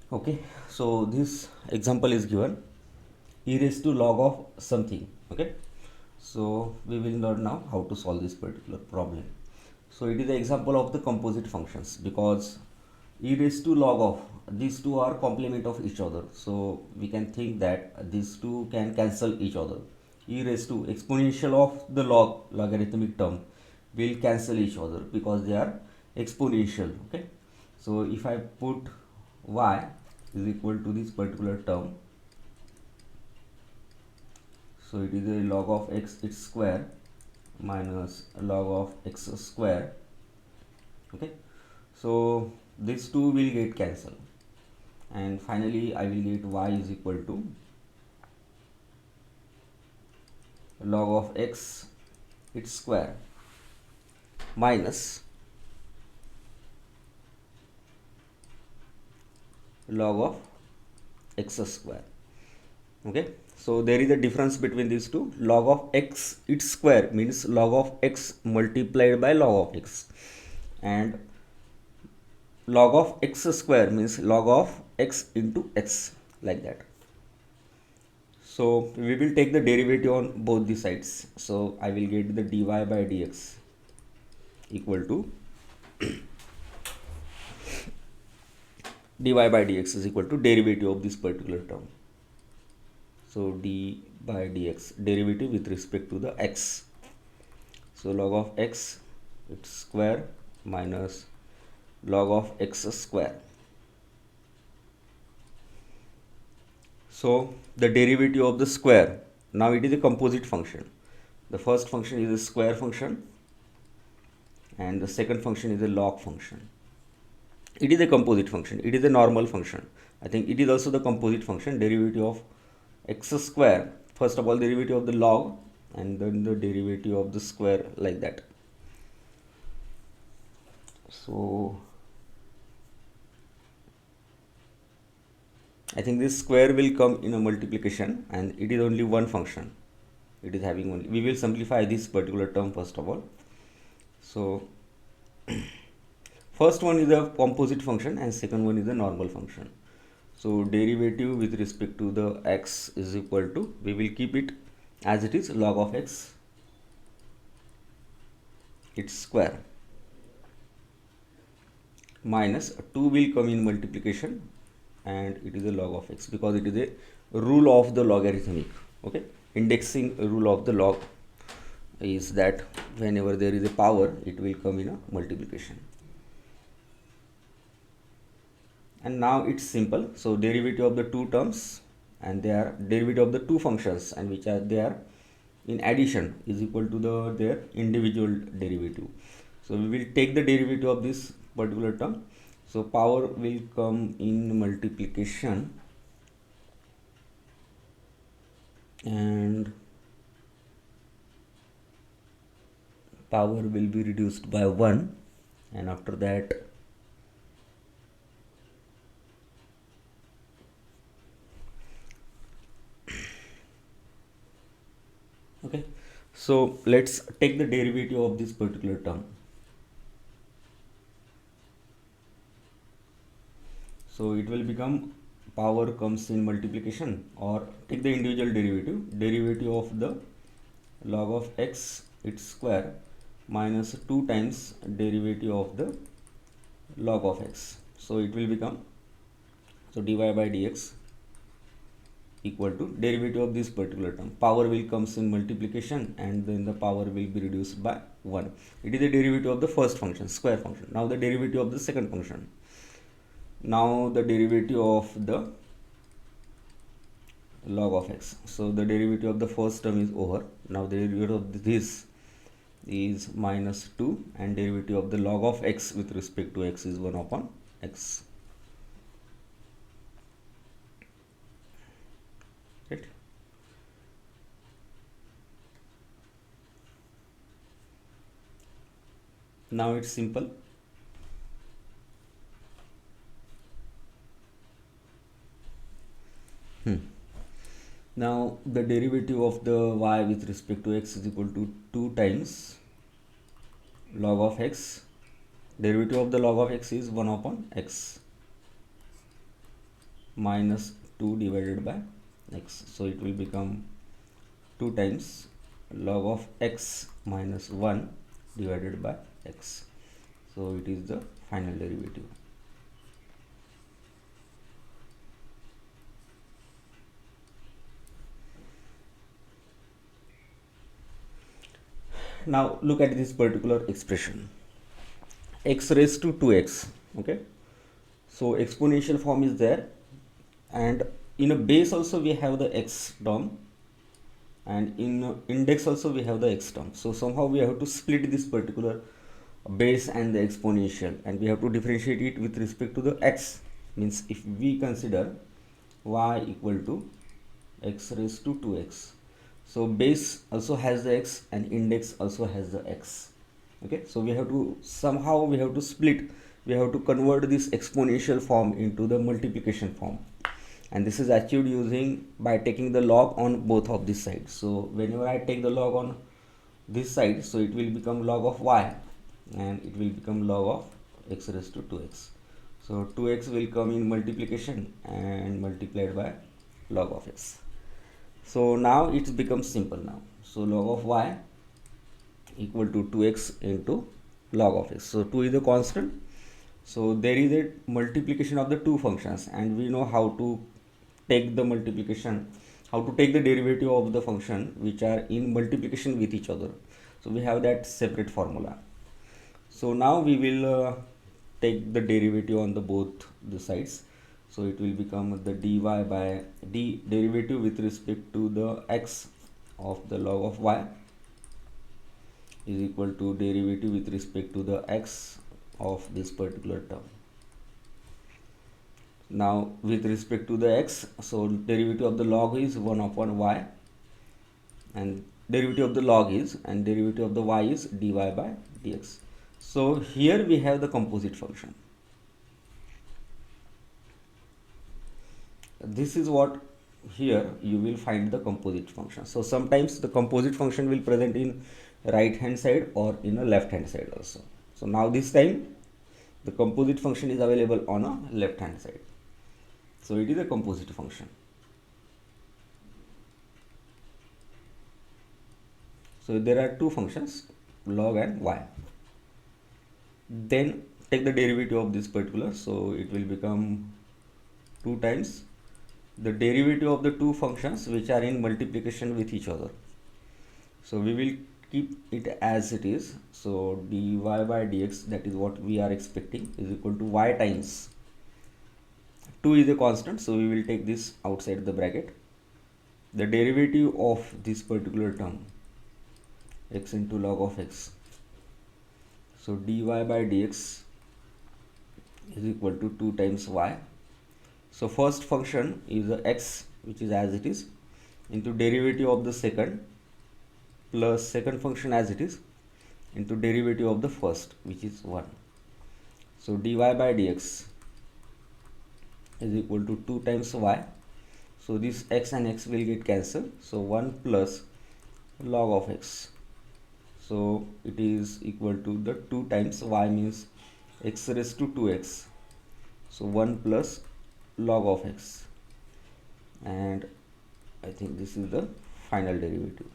Okay, so this example is given e raised to log of something. Okay, so we will learn now how to solve this particular problem. So it is the example of the composite functions because e raised to log of these two are complement of each other, so we can think that these two can cancel each other. E raised to exponential of the logarithmic term will cancel each other because they are exponential. Okay, so if I put y is equal to this particular term, so it is a log of x its square minus log of x square. Okay, so these two will get cancelled, and finally I will get y is equal to log of x its square minus log of x square. Okay, so there is a difference between these two. Log of x its square means log of x multiplied by log of x, and log of x square means log of x into x, like that. So we will take the derivative on both the sides, so I will get the dy by dx equal to dy by dx is equal to derivative of this particular term. So d by dx derivative with respect to the x, so log of x its square minus log of x square. So the derivative of the square, now it is a composite function. The first function is a square function and the second function is a log function. It is a composite function, it is a normal function. I think it is also the composite function. Derivative of x square, first of all derivative of the log and then the derivative of the square, like that. So I think this square will come in a multiplication, and it is only one function, it is having only, we will simplify this particular term first of all. So first one is a composite function and second one is a normal function. So derivative with respect to the x is equal to, we will keep it as it is, log of x its square minus 2 will come in multiplication, and it is a log of x because it is a rule of the logarithmic. Okay, indexing rule of the log is that whenever there is a power it will come in a multiplication. And now it's simple. So derivative of the two terms, and they are derivative of the two functions, and which are they are in addition, is equal to their individual derivative. So we will take the derivative of this particular term, so power will come in multiplication and power will be reduced by 1, and after that okay, so let's take the derivative of this particular term. So it will become, power comes in multiplication, or take the individual derivative of the log of x its square minus 2 times derivative of the log of x. So it will become, so dy by dx equal to derivative of this particular term. Power will comes in multiplication and then the power will be reduced by 1. It is the derivative of the first function, square function. Now the derivative of the second function. Now the derivative of the log of x. So the derivative of the first term is over. Now the derivative of this is minus 2, and derivative of the log of x with respect to x is 1 upon x. Right? Now it's simple. Now the derivative of the y with respect to x is equal to 2 times log of x. Derivative of the log of x is 1 upon x. minus 2 divided by x. So it will become 2 times log of x minus 1 divided by x. So it is the final derivative. Now look at this particular expression, x raised to 2x. Okay, so exponential form is there, and in a base also we have the x term, and in index also we have the x term. So somehow we have to split this particular base and the exponential, and we have to differentiate it with respect to the x. Means if we consider y equal to x raised to 2x, so base also has the x and index also has the x. Okay, so we have to somehow we have to split, we have to convert this exponential form into the multiplication form, and this is achieved using by taking the log on both of these sides. So whenever I take the log on this side, so it will become log of y, and it will become log of x raised to 2x. So 2x will come in multiplication and multiplied by log of x. So now it becomes simple now. So log of y equal to 2x into log of x. So 2 is a constant. So there is a multiplication of the two functions, and we know how to take the multiplication, how to take the derivative of the function which are in multiplication with each other. So we have that separate formula. So now we will take the derivative on the both the sides. So it will become the dy by d derivative with respect to the x of the log of y is equal to derivative with respect to the x of this particular term. Now with respect to the x, so derivative of the log is 1 upon y, and derivative of the log is, and derivative of the y is dy by dx. So here we have the composite function. This is what here you will find the composite function. So sometimes the composite function will present in right hand side or in a left hand side also. So now this time the composite function is available on a left hand side. So it is a composite function. So there are two functions, log and y. Then take the derivative of this particular, so it will become 2 times the derivative of the two functions which are in multiplication with each other. So we will keep it as it is. So dy by dx, that is what we are expecting, is equal to y times 2 is a constant, so we will take this outside the bracket. The derivative of this particular term, x into log of x, so dy by dx is equal to 2 times y. So first function is the x, which is as it is, into derivative of the second plus second function as it is into derivative of the first, which is 1. So dy by dx is equal to 2 times y. So this x and x will get cancelled. So 1 plus log of x. So it is equal to the 2 times y means x raised to 2x. So 1 plus log of x, and I think this is the final derivative.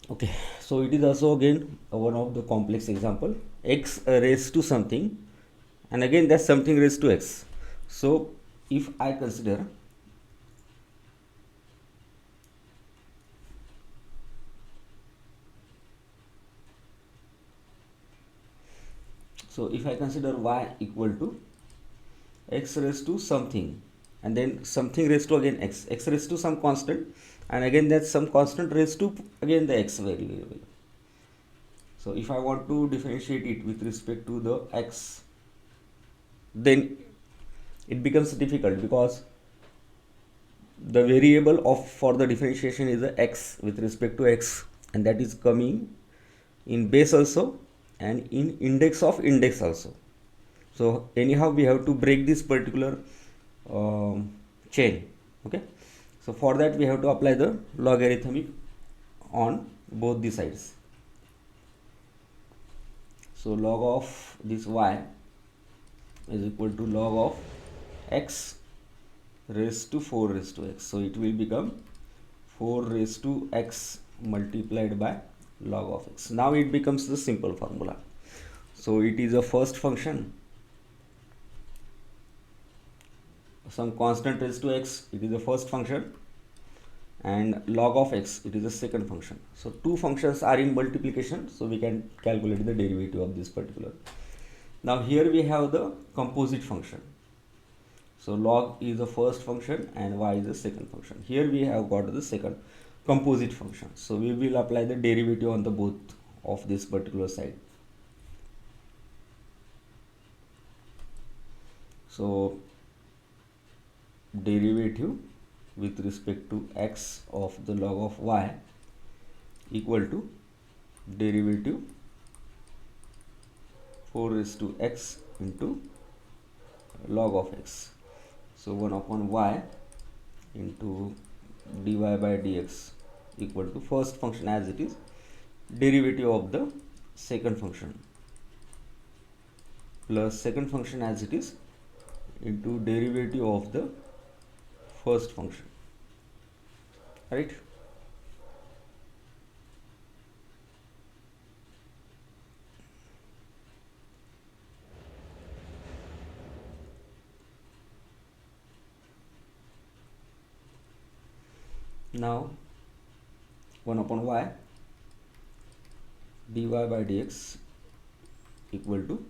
Okay, so it is also again one of the complex example, x raised to something, and again that's something raised to x. So if I consider y equal to x raised to something, and then something raised to again x raised to some constant, and again that's some constant raised to again the x variable. So if I want to differentiate it with respect to the x, then it becomes difficult because the variable of for the differentiation is the x with respect to x, and that is coming in base also and in index of index also. So anyhow we have to break this particular chain. Okay, so for that we have to apply the logarithmic on both the sides. So log of this y is equal to log of x raised to 4 raised to x. So it will become 4 raised to x multiplied by log of x. Now it becomes the simple formula. So it is a first function, some constant raised to x, it is the first function, and log of x, it is the second function. So two functions are in multiplication, so we can calculate the derivative of this particular. Now here we have the composite function. So log is the first function and y is the second function. Here we have got the second composite function. So we will apply the derivative on the both of this particular side. So derivative with respect to x of the log of y equal to derivative 4 raised to x into log of x. So 1 upon y into dy by dx equal to first function as it is, derivative of the second function, plus second function as it is into derivative of the first function, right? Now 1 upon y dy by dx equal to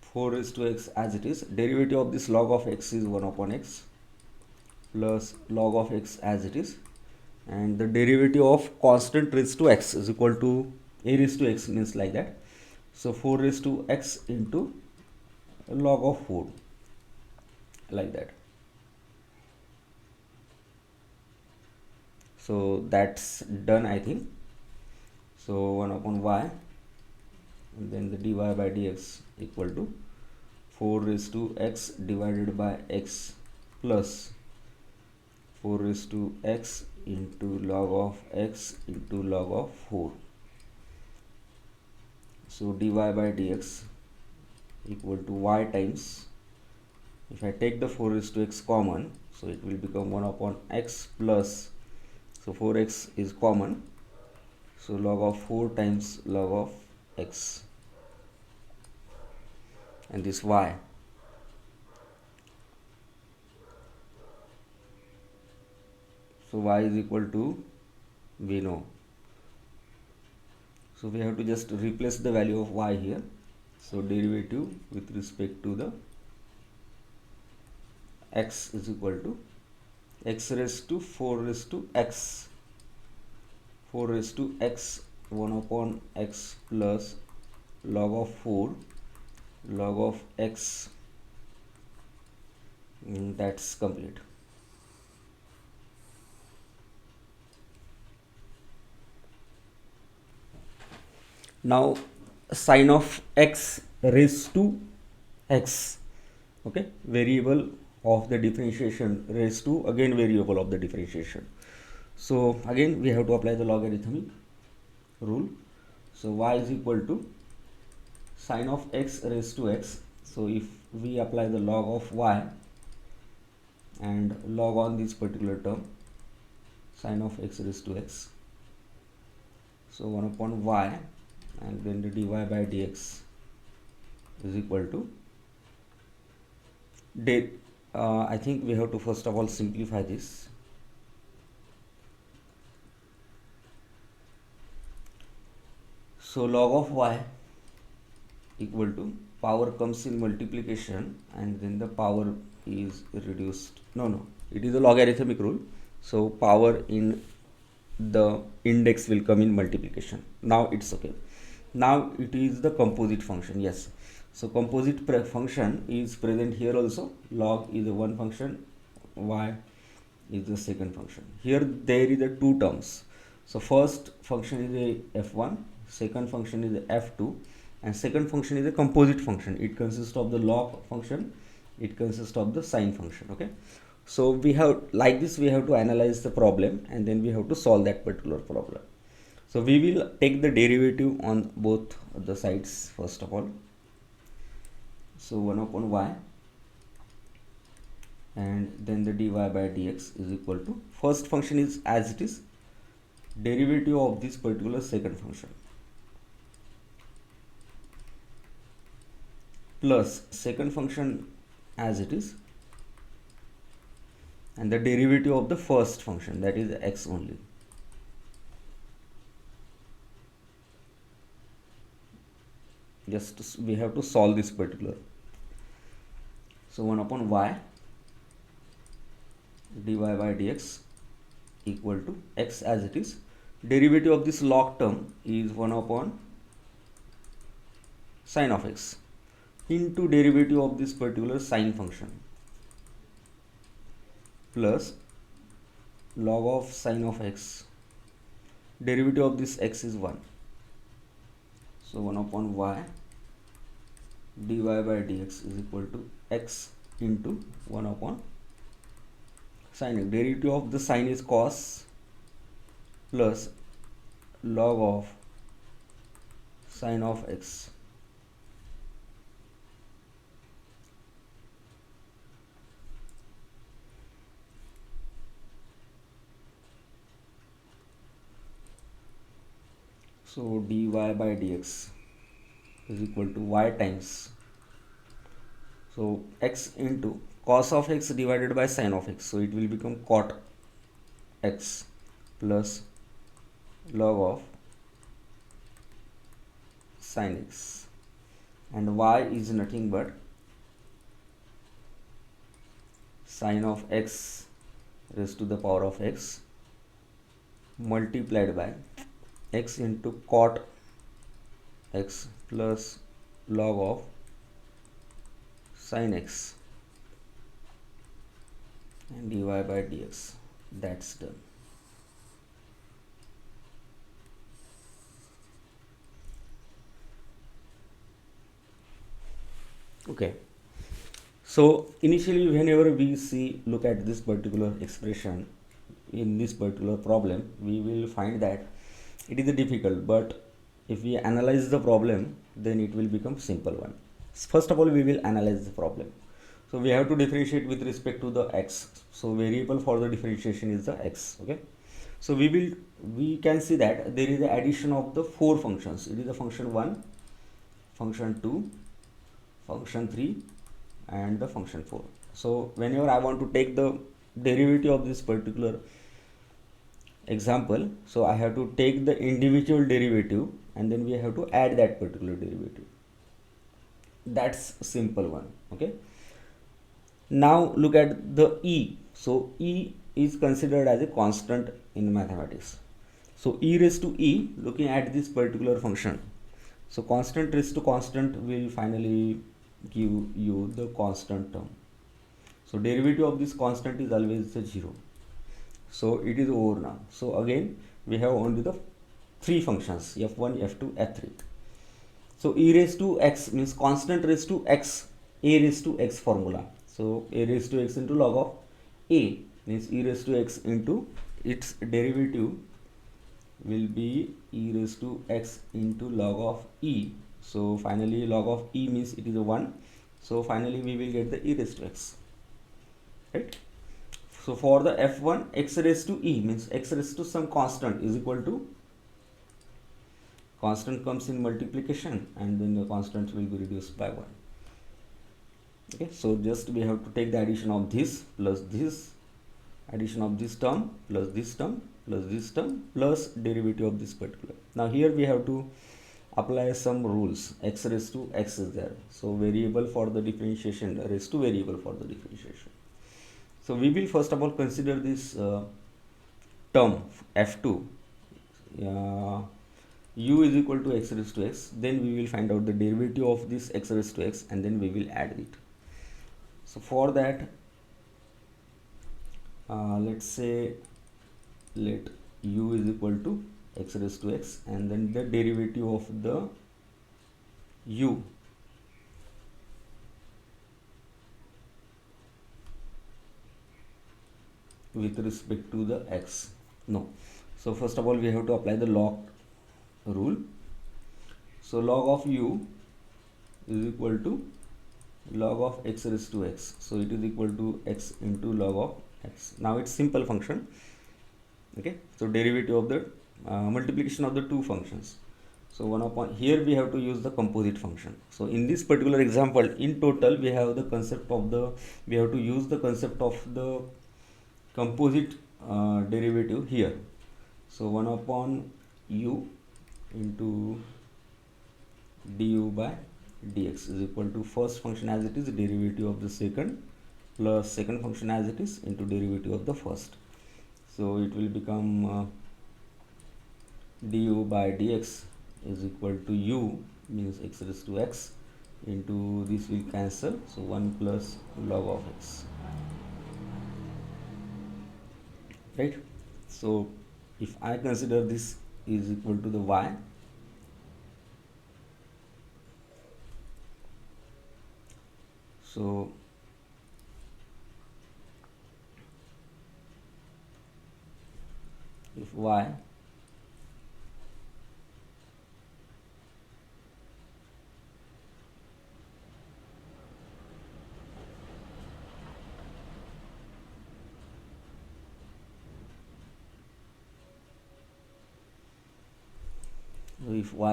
4 raised to x as it is, derivative of this log of x is 1 upon x plus log of x as it is, and the derivative of constant raised to x is equal to a raised to x, means like that. So 4 raised to x into log of 4, like that. So that's done, I think. So 1 upon y and then the dy by dx equal to 4 raised to x divided by x plus 4 raised to x into log of x into log of 4. So dy by dx equal to y times, if I take the 4 raised to x common, so it will become 1 upon x plus, so 4x is common, so log of 4 times log of x, and this y. So y is equal to, we know, so we have to just replace the value of y here. So derivative with respect to the x is equal to x raised to 4 raised to x, 4 raised to x 1 upon x plus log of 4 log of x, that's complete. Now sine of x raised to x, okay, variable of the differentiation raised to again variable of the differentiation. So again we have to apply the logarithmic rule. So y is equal to sine of x raised to x. So if we apply the log of y and log on this particular term, sine of x raised to x, so 1 upon y and then the dy by dx is equal to I think we have to first of all simplify this. So log of y equal to power comes in multiplication and then the power is reduced. No, it is a logarithmic rule. So power in the index will come in multiplication. Now it's okay. Now it is the composite function. Yes. So composite function is present here also. Log is a one function, y is the second function. Here there is a two terms. So first function is a f1, second function is a f2, and second function is a composite function. It consists of the log function, it consists of the sine function. Okay, so we have, like this, we have to analyze the problem and then we have to solve that particular problem. So we will take the derivative on both the sides first of all. So 1 upon y, and then the dy by dx is equal to, first function is as it is, derivative of this particular second function, plus second function as it is, and the derivative of the first function, that is x only. Just we have to solve this particular. So 1 upon y dy by dx equal to x as it is. Derivative of this log term is 1 upon sine of x into derivative of this particular sine function plus log of sine of x. Derivative of this x is 1. So 1 upon y dy by dx is equal to x into 1 upon sine x. Derivative of the sine is cos plus log of sine of x. So dy by dx is equal to y times, so x into cos of x divided by sine of x, so it will become cot x plus log of sine x, and y is nothing but sine of x raised to the power of x multiplied by x into cot x plus log of sine x and dy by dx. That's done. Okay, so initially whenever we look at this particular expression in this particular problem, we will find that it is difficult, but if we analyze the problem, then it will become simple one. First of all, we will analyze the problem. So we have to differentiate with respect to the x. So variable for the differentiation is the x. Okay, so we can see that there is the addition of the four functions. It is the function 1, function 2, function 3, and the function 4. So whenever I want to take the derivative of this particular example, so I have to take the individual derivative and then we have to add that particular derivative. That's simple one. Okay, now look at the e. So e is considered as a constant in mathematics. So e raised to e, looking at this particular function, so constant raised to constant will finally give you the constant term. So derivative of this constant is always the 0. So it is over now. So again we have only the three functions, f1, f2, f3. So e raised to x means constant raised to x, a raised to x formula. So a raised to x into log of a means e raised to x into its derivative will be e raised to x into log of e. So finally log of e means it is a 1. So finally we will get the e raised to x, right? So for the f1, x raised to e means x raised to some constant is equal to, constant comes in multiplication and then the constant will be reduced by 1. Okay, so just we have to take the addition of this plus this, addition of this term plus this term plus this term plus derivative of this particular. Now here we have to apply some rules. X raised to x is there, so variable for the differentiation raised to variable for the differentiation. So we will first of all consider this term f2, u is equal to x raised to x. Then we will find out the derivative of this x raised to x and then we will add it. So for that, let's say let u is equal to x raised to x and then the derivative of the u with respect to the x? No. So first of all we have to apply the log rule. So log of u is equal to log of x raised to x. So it is equal to x into log of x. Now it's simple function. Okay, so derivative of the multiplication of the two functions. So 1 upon, here we have to use the composite function. So in this particular example, in total we have the concept of the, we have to use the concept of the composite derivative here. So 1 upon u into du by dx is equal to first function as it is, derivative of the second, plus second function as it is into derivative of the first. So it will become du by dx is equal to u, means x raised to x, into this will cancel, so 1 plus log of x, right? So if I consider this is equal to the y, so if y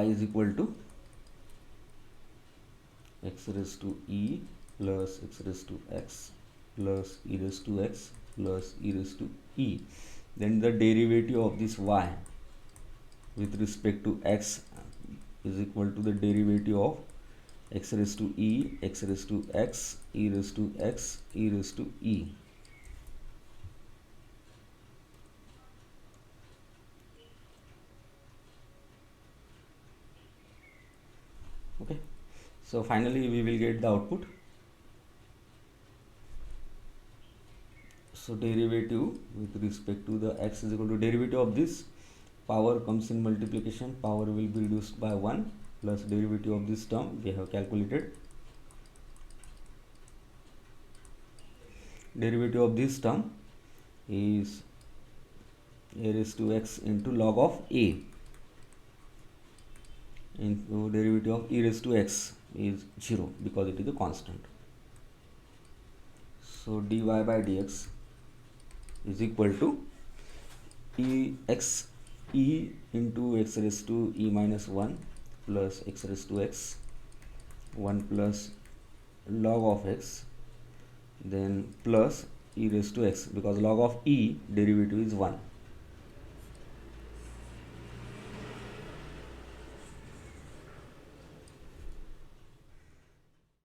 is equal to x raised to e plus x raised to x plus e raised to x plus e raised to e, then the derivative of this y with respect to x is equal to the derivative of x raised to e, x raised to x, e raised to x, e raised to e. Okay, so finally we will get the output. So derivative with respect to the x is equal to derivative of this, power comes in multiplication, power will be reduced by 1, plus derivative of this term we have calculated. Derivative of this term is a raised to x into log of a, into derivative of e raised to x is 0 because it is a constant. So dy by dx is equal to e into x raised to e minus 1 plus x raised to x, 1 plus log of x, then plus e raised to x, because log of e derivative is 1.